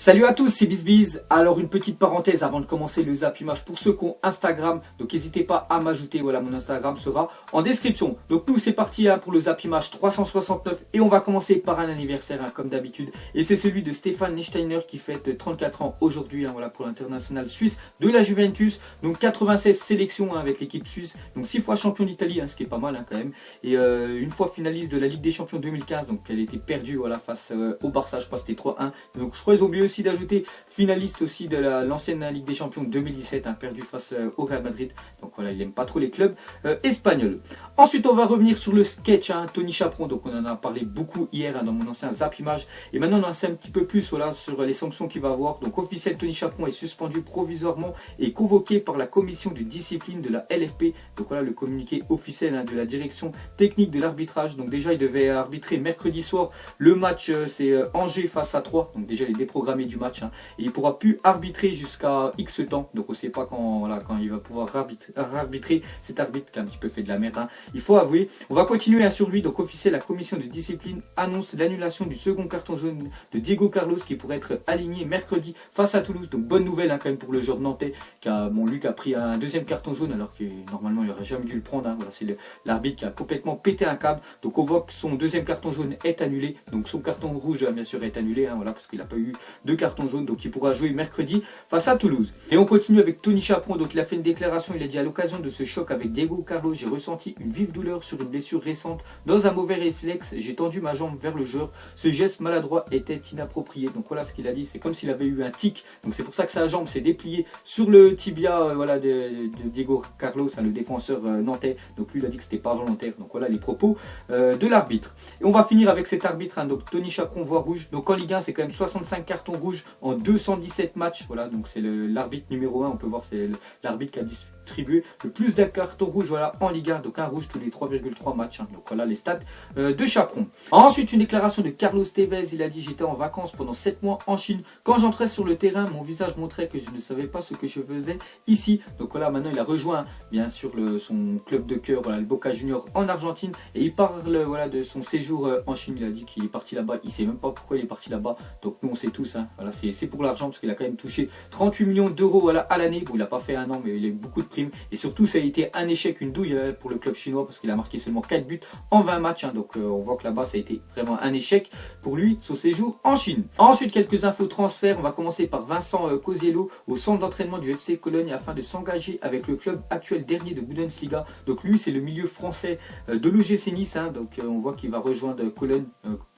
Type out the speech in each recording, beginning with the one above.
Salut à tous, c'est BizBiz. Alors une petite parenthèse avant de commencer le Zap Image pour ceux qui ont Instagram. Donc n'hésitez pas à m'ajouter, voilà mon Instagram sera en description. Donc nous c'est parti pour le Zap Image 369 et on va commencer par un anniversaire comme d'habitude. Et c'est celui de Stefan Lichtsteiner qui fête 34 ans aujourd'hui voilà, pour l'international suisse de la Juventus. Donc 96 sélections avec l'équipe suisse, donc 6 fois champion d'Italie, ce qui est pas mal quand même. Et une fois finaliste de la Ligue des Champions 2015, donc elle était perdue voilà, face au Barça, je crois que c'était 3-1. Donc je crois qu'ils ont oublié aussi d'ajouter finaliste aussi de l'ancienne Ligue des Champions 2017, perdu face au Real Madrid. Donc voilà, il n'aime pas trop les clubs espagnols. Ensuite, on va revenir sur le sketch Tony Chaperon. Donc on en a parlé beaucoup hier dans mon ancien Zap Image. Et maintenant, on en sait un petit peu plus voilà, sur les sanctions qu'il va avoir. Donc officiel, Tony Chaperon est suspendu provisoirement et convoqué par la commission de discipline de la LFP. Donc voilà le communiqué officiel de la direction technique de l'arbitrage. Donc déjà, il devait arbitrer mercredi soir. Le match, c'est Angers face à 3. Donc déjà, il est déprogrammé du match. Et il ne pourra plus arbitrer jusqu'à X temps. Donc on ne sait pas quand il va pouvoir arbitrer. Cet arbitre qui a un petit peu fait de la merde. Il faut avouer. On va continuer sur lui. Donc officiel, la commission de discipline annonce l'annulation du second carton jaune de Diego Carlos qui pourrait être aligné mercredi face à Toulouse. Donc bonne nouvelle quand même pour le joueur nantais qui a, Luc a pris un deuxième carton jaune alors que normalement il n'aurait jamais dû le prendre. Voilà, c'est l'arbitre qui a complètement pété un câble. Donc on voit que son deuxième carton jaune est annulé. Donc son carton rouge bien sûr est annulé voilà, parce qu'il n'a pas eu de carton jaune. Donc il pourra jouer mercredi face à Toulouse. Et on continue avec Tony Chaperon. Donc il a fait une déclaration. Il a dit à l'occasion de ce choc avec Diego Carlos, j'ai ressenti une vive douleur sur une blessure récente. Dans un mauvais réflexe, j'ai tendu ma jambe vers le joueur. Ce geste maladroit était inapproprié. Donc voilà ce qu'il a dit. C'est comme s'il avait eu un tic. Donc c'est pour ça que sa jambe s'est dépliée sur le tibia voilà, de Diego Carlos, le défenseur nantais. Donc lui il a dit que c'était pas volontaire. Donc voilà les propos de l'arbitre. Et on va finir avec cet arbitre. Donc Tony Chaperon voit rouge. Donc en Ligue 1 c'est quand même 65 cartons rouges en 217 matchs. Voilà donc c'est l'arbitre numéro 1. On peut voir c'est l'arbitre qui a distribué le plus de cartons rouges voilà, en Ligue 1. Donc un rouge tous les 3,3 matchs. Donc voilà les stats de Chaperon. Ensuite une déclaration de Carlos Tevez. Il a dit j'étais en vacances pendant 7 mois en Chine. Quand j'entrais sur le terrain mon visage montrait que je ne savais pas ce que je faisais ici. Donc voilà maintenant il a rejoint bien sûr son club de cœur voilà, le Boca Juniors en Argentine. Et il parle voilà, de son séjour en Chine. Il a dit qu'il est parti là-bas. Il ne sait même pas pourquoi il est parti là-bas. Donc nous on sait tous. Voilà, c'est pour l'argent parce qu'il a quand même touché 38 millions d'euros voilà, à l'année. Bon il n'a pas fait un an mais il a eu beaucoup de primes. Et surtout ça a été un échec, une douille pour le club chinois parce qu'il a marqué seulement 4 buts en 20 matchs. Donc on voit que là-bas ça a été vraiment un échec pour lui, son séjour en Chine. Ensuite quelques infos transferts. On va commencer par Vincent Cosiello au centre d'entraînement du FC Cologne afin de s'engager avec le club actuel dernier de Bundesliga. Donc lui c'est le milieu français de l'OGC Nice. Donc on voit qu'il va rejoindre Cologne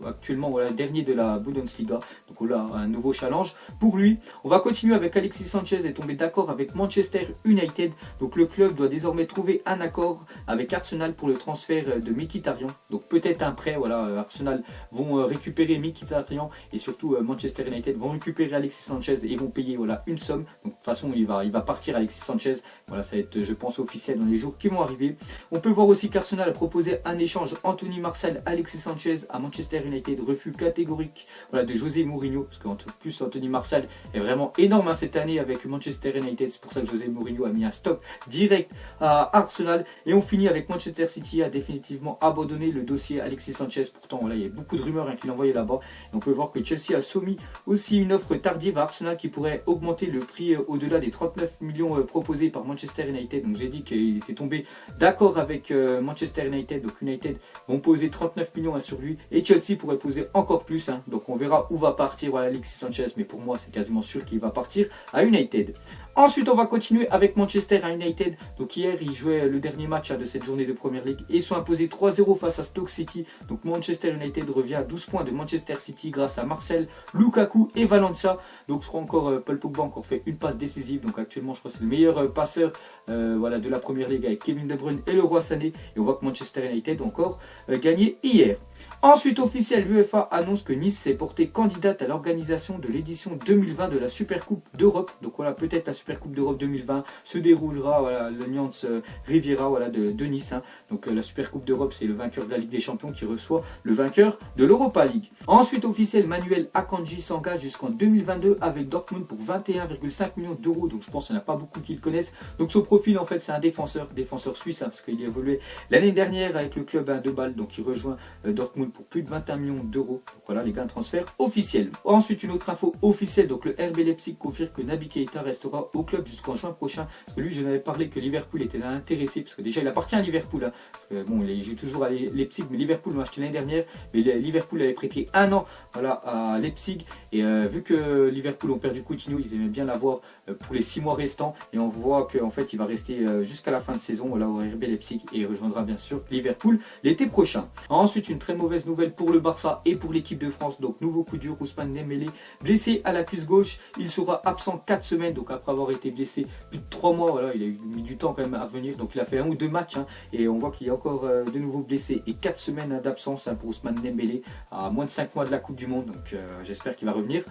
actuellement voilà, dernier de la Bundesliga. Donc voilà un nouveau challenge pour lui. On va continuer avec Alexis Sanchez est tombé d'accord avec Manchester United. Donc le club doit désormais trouver un accord avec Arsenal pour le transfert de Mkhitaryan. Donc peut-être un prêt, voilà, Arsenal vont récupérer Mkhitaryan et surtout Manchester United vont récupérer Alexis Sanchez et vont payer voilà, une somme. Donc de toute façon il va partir Alexis Sanchez. Voilà, ça va être je pense officiel dans les jours qui vont arriver. On peut voir aussi qu'Arsenal a proposé un échange Anthony Martial, Alexis Sanchez à Manchester United. Refus catégorique voilà, de José Mourinho parce qu'en plus Anthony Martial est vraiment énorme cette année avec Manchester United. C'est pour ça que José Mourinho a mis un stop direct à Arsenal. Et on finit avec Manchester City a définitivement abandonné le dossier Alexis Sanchez. Pourtant voilà, il y a beaucoup de rumeurs qu'il envoyait là-bas. Et on peut voir que Chelsea a soumis aussi une offre tardive à Arsenal qui pourrait augmenter le prix au-delà des 39 millions proposés par Manchester United. Donc j'ai dit qu'il était tombé d'accord avec Manchester United. Donc United vont poser 39 millions sur lui et Chelsea pourrait poser encore plus. Donc on verra où va partir voilà, Alexis Sanchez. Mais pour moi c'est quasiment sûr qu'il va partir à United. Ensuite on va continuer avec Manchester United. Donc hier ils jouaient le dernier match de cette journée de Premier League et ils sont imposés 3-0 face à Stoke City. Donc Manchester United revient à 12 points de Manchester City grâce à Marcel, Lukaku et Valencia. Donc je crois encore Paul Pogba a encore fait une passe décisive. Donc actuellement je crois que c'est le meilleur passeur voilà, de la Premier League avec Kevin De Bruyne et Leroy Sané. Et on voit que Manchester United a encore gagné hier. Ensuite officiel, l'UEFA annonce que Nice s'est portée candidate à l'organisation de l'édition 2020 de la Supercoupe d'Europe. Donc voilà peut-être la Supercoupe d'Europe 2020 se déroule déroulera voilà, l'Alliance Riviera voilà, de Nice. Hein. Donc la Super Coupe d'Europe, c'est le vainqueur de la Ligue des Champions qui reçoit le vainqueur de l'Europa League. Ensuite, officiel, Manuel Akanji s'engage jusqu'en 2022 avec Dortmund pour 21,5 millions d'euros. Donc je pense qu'il n'y en a pas beaucoup qui le connaissent. Donc son profil, en fait, c'est un défenseur suisse, hein, parce qu'il a évolué l'année dernière avec le club de Bâle. Donc il rejoint Dortmund pour plus de 21 millions d'euros. Donc voilà les gains de transfert officiels. Ensuite, une autre info officielle. Donc le RB Leipzig confirme que Naby Keita restera au club jusqu'en juin prochain. Parce que lui, je n'avais parlé que Liverpool était intéressé. Parce que déjà, il appartient à Liverpool. Hein, parce que bon, il joue toujours à Leipzig. Mais Liverpool m'a acheté l'année dernière. Mais Liverpool avait prêté un an voilà, à Leipzig. Et vu que Liverpool ont perdu Coutinho, ils aimaient bien l'avoir pour les 6 mois restants. Et on voit qu'en fait, il va rester jusqu'à la fin de saison voilà, au RB Leipzig. Et il rejoindra bien sûr Liverpool l'été prochain. Ensuite, une très mauvaise nouvelle pour le Barça et pour l'équipe de France. Donc, nouveau coup dur, Ousmane Dembélé, blessé à la cuisse gauche. Il sera absent 4 semaines. Donc, après avoir été blessé plus de 3 mois, voilà, il a mis du temps quand même à revenir. Donc, il a fait 1 ou 2 matchs. Hein, et on voit qu'il est encore de nouveau blessé. Et 4 semaines d'absence hein, pour Ousmane Dembélé à moins de 5 mois de la Coupe du Monde. Donc, j'espère qu'il va revenir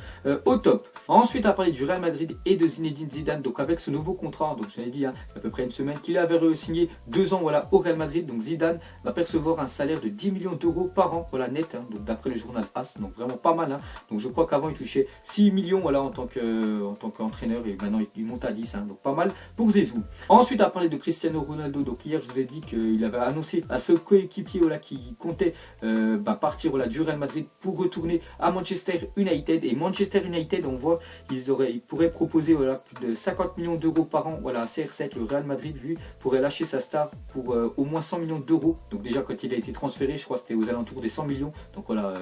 au top. Ensuite, à parler du Real Madrid et de Zinedine Zidane. Donc, avec ce nouveau contrat, donc j'avais dit hein, à peu près une semaine qu'il avait signé 2 ans voilà, au Real Madrid. Donc, Zidane va percevoir un salaire de 10 millions d'euros par an, voilà, net, hein, donc d'après le journal AS, donc vraiment pas mal. Hein. Donc je crois qu'avant il touchait 6 millions voilà, en tant qu'entraîneur et maintenant il monte à 10, hein, donc pas mal pour Zizou. Ensuite, à parler de Cristiano Ronaldo, donc hier je vous ai dit qu'il avait annoncé à ce coéquipier voilà, qui comptait partir voilà, du Real Madrid pour retourner à Manchester United. Et Manchester United, on voit qu'ils pourraient proposer voilà, plus de 50 millions d'euros par an voilà, à CR7. Le Real Madrid, lui, pourrait lâcher sa star pour au moins 100 millions d'euros. Donc déjà quand il a été transféré, je crois que c'était aux alentours des 100 millions. Donc voilà,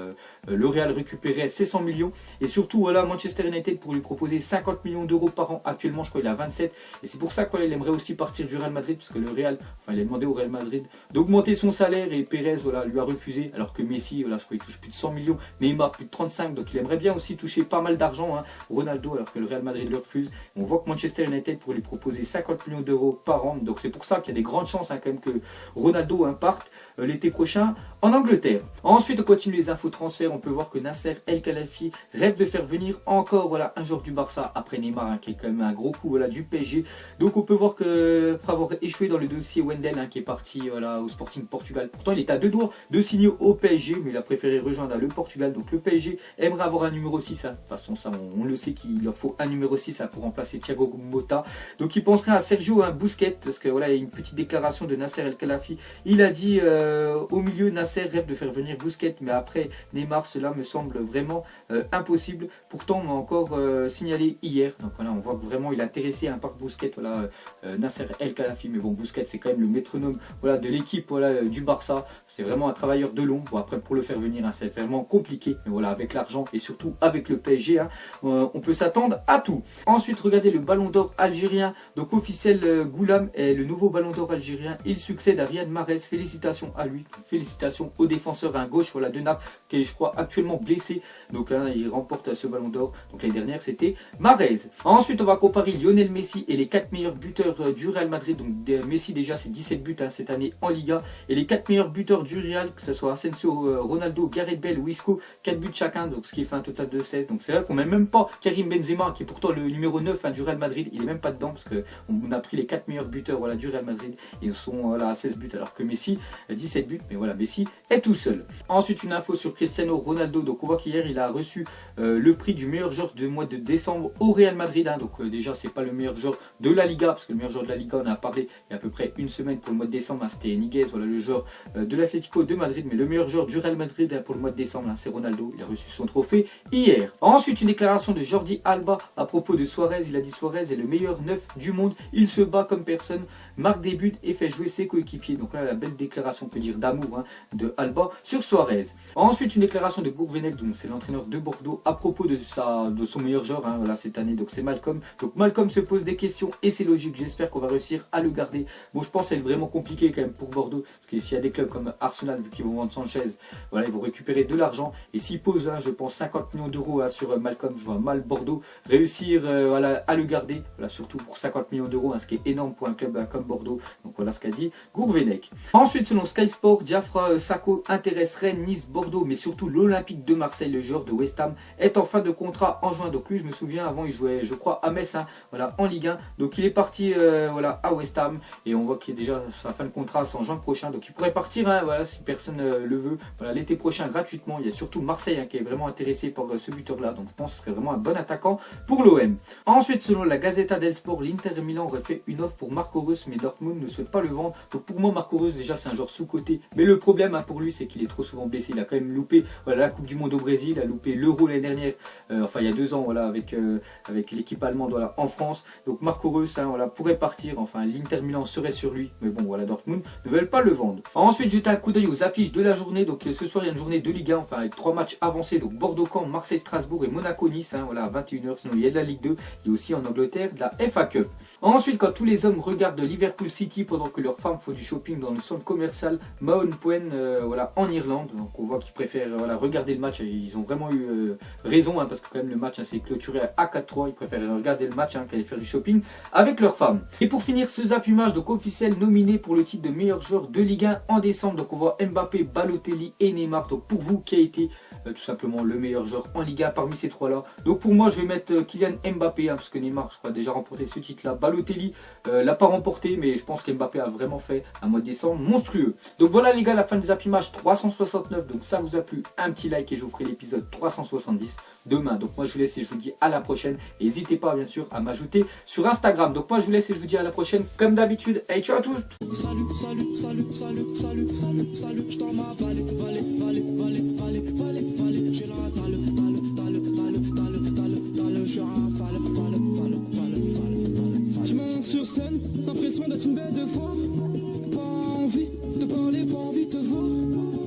le Real récupérait ces 100 millions. Et surtout, voilà, Manchester United pour lui proposer 50 millions d'euros par an. Actuellement, je crois qu'il a 27. Et c'est pour ça qu'il aimerait aussi partir du Real Madrid. Parce que le Real, enfin, il a demandé au Real Madrid d'augmenter son salaire. Et Pérez, voilà, lui a refusé. Alors que Messi, voilà, je crois qu'il touche plus de 100 millions. Neymar, plus de 35. Donc il aimerait bien aussi toucher pas mal d'argent. Hein, Ronaldo, alors que le Real Madrid le refuse. On voit que Manchester United pour lui proposer 50 millions d'euros par an. Donc c'est pour ça qu'il y a des grandes chances hein, quand même que Ronaldo hein, parte l'été prochain en Angleterre. Ensuite, on continue les infos transferts. On peut voir que Nasser El Khelaifi rêve de faire venir encore voilà, un joueur du Barça après Neymar, hein, qui est quand même un gros coup voilà, du PSG. Donc on peut voir que après avoir échoué dans le dossier Wendel, hein, qui est parti voilà, au Sporting Portugal. Pourtant, il est à 2 doigts de signer au PSG, mais il a préféré rejoindre le Portugal. Donc le PSG aimerait avoir un numéro 6. Hein. De toute façon, ça, on le sait qu'il leur faut un numéro 6 hein, pour remplacer Thiago Motta. Donc il penserait à Sergio hein, Busquets, parce que voilà, il y a une petite déclaration de Nasser El Khelaifi. Il a dit au milieu, Nasser rêve de faire venir Busquets, mais après Neymar, cela me semble vraiment impossible. Pourtant, on m'a encore signalé hier. Donc voilà, on voit que vraiment il est intéressé hein, par Busquets, voilà, Nasser El Khelaifi. Mais bon, Busquets, c'est quand même le métronome voilà, de l'équipe voilà, du Barça. C'est vraiment un travailleur de long. Bon, après, pour le faire venir, hein, c'est vraiment compliqué. Mais voilà, avec l'argent et surtout avec le PSG, hein, on peut s'attendre à tout. Ensuite, regardez le ballon d'or algérien. Donc officiel, Goulam est le nouveau ballon d'or algérien. Il succède à Riyad Mahrez. Félicitations à lui. Félicitations au défenseur à gauche voilà, de Naples, qui est je crois actuellement blessé. Donc hein, il remporte ce ballon d'or. Donc l'année dernière c'était Mahrez. Ensuite, on va comparer Lionel Messi et les 4 meilleurs buteurs du Real Madrid. Donc Messi déjà c'est 17 buts hein, cette année en Liga. Et les 4 meilleurs buteurs du Real, que ce soit Asensio, Ronaldo, Gareth Bale ou Isco, 4 buts chacun. Donc ce qui fait un total de 16. Donc c'est vrai qu'on met même pas Karim Benzema, qui est pourtant le numéro 9 hein, du Real Madrid. Il est même pas dedans parce qu'on a pris les 4 meilleurs buteurs voilà, du Real Madrid. Ils sont voilà, à 16 buts alors que Messi a 17 buts. Mais voilà, Messi est tout seul. Ensuite, une info sur Cristiano Ronaldo. Donc on voit qu'hier il a reçu le prix du meilleur joueur du mois de décembre au Real Madrid. Hein. Donc déjà c'est pas le meilleur joueur de la Liga, parce que le meilleur joueur de la Liga, on en a parlé il y a à peu près une semaine pour le mois de décembre. Hein. C'était Niguez, voilà, le joueur de l'Atlético de Madrid. Mais le meilleur joueur du Real Madrid hein, pour le mois de décembre, hein, c'est Ronaldo. Il a reçu son trophée hier. Ensuite, une déclaration de Jordi Alba à propos de Suarez. Il a dit Suarez est le meilleur neuf du monde. Il se bat comme personne, marque des buts et fait jouer ses coéquipiers. Donc là, la belle déclaration, on peut dire d'amour hein, de Alba sur Suarez. Ensuite, une déclaration de Gourvenec, donc c'est l'entraîneur de Bordeaux, à propos de son meilleur joueur hein, voilà, cette année. Donc c'est Malcolm. Donc Malcolm se pose des questions et c'est logique. J'espère qu'on va réussir à le garder. Bon, je pense que c'est vraiment compliqué quand même pour Bordeaux, parce que s'il y a des clubs comme Arsenal, vu qu'ils vont vendre Sanchez, voilà, ils vont récupérer de l'argent. Et s'ils posent, hein, je pense 50 millions d'euros hein, sur Malcolm, je vois mal Bordeaux réussir voilà, à le garder. Voilà, surtout pour 50 millions d'euros, hein, ce qui est énorme pour un club comme Bordeaux. Donc voilà ce qu'a dit Gourvenec. Ensuite, selon Sky Sport, Diafra Sakho intéresse Rennes, Nice, Bordeaux, mais surtout l'Olympique de Marseille. Le joueur de West Ham est en fin de contrat en juin. Donc lui, je me souviens, avant il jouait, je crois, à Metz, hein, voilà, en Ligue 1. Donc il est parti parti voilà, à West Ham et on voit qu'il est déjà sa fin de contrat c'est en juin prochain, donc il pourrait partir hein, voilà, si personne le veut, voilà, l'été prochain gratuitement. Il y a surtout Marseille hein, qui est vraiment intéressé par ce buteur là, donc je pense que ce serait vraiment un bon attaquant pour l'OM. Ensuite, selon la Gazzetta del Sport, l'Inter Milan aurait fait une offre pour Marco Reus, mais Dortmund ne souhaite pas le vendre. Donc pour moi, Marco Reus déjà c'est un joueur sous-coté, mais le problème hein, pour lui c'est qu'il est trop souvent blessé. Il a quand même loupé voilà, la Coupe du Monde au Brésil, il a loupé l'Euro l'année dernière, enfin il y a 2 ans voilà, avec l'équipe allemande voilà, en France. Donc Marco Reus hein, voilà, pourrait partir, enfin l'Inter Milan serait sur lui, mais bon voilà, Dortmund ne veulent pas le vendre. Ensuite, jeter un coup d'œil aux affiches de la journée. Donc ce soir il y a une journée de Ligue 1, enfin avec 3 matchs avancés, donc Bordeaux-Caen, Marseille-Strasbourg et Monaco-Nice, hein, voilà, à 21h. Sinon il y a de la Ligue 2 et aussi en Angleterre de la FA Cup. Ensuite, quand tous les hommes regardent Liverpool City pendant que leurs femmes font du shopping dans le centre commercial Mahon Point voilà, en Irlande, donc on voit qu'ils préfèrent voilà, regarder le match, et ils ont vraiment eu raison hein, parce que quand même le match hein, s'est clôturé à 4-3, ils préfèrent regarder le match hein, qu'aller faire du shopping avec leurs femmes. Et pour finir ce Zap Image, donc officiel nominé pour le titre de meilleur joueur de Ligue 1 en décembre, donc on voit Mbappé, Balotelli et Neymar. Donc pour vous, qui a été tout simplement le meilleur joueur en Ligue 1 parmi ces trois là? Donc pour moi je vais mettre Kylian Mbappé hein, parce que Neymar je crois a déjà remporté ce titre là, Balotelli l'a pas remporté, mais je pense qu'Mbappé a vraiment fait un mois de décembre monstrueux. Donc voilà les gars, la fin des Zap Image 369, donc ça vous a plu, un petit like et je vous ferai l'épisode 370 demain. Donc moi je vous laisse et je vous dis à la prochaine, et n'hésitez pas bien sûr à m'ajouter sur Instagram. Donc moi je vous laisse et je vous dis à la prochaine comme d'habitude, et ciao à tous. Salut, salut, salut, salut, salut, salut, salut, je t'en m'en vallée, vallée, vallée, vallée, vallée, vallée, vallée, j'ai la dalle, je suis rafale, je monte sur scène, l'impression d'être une bête de foire, pas envie de parler, pas envie de te voir.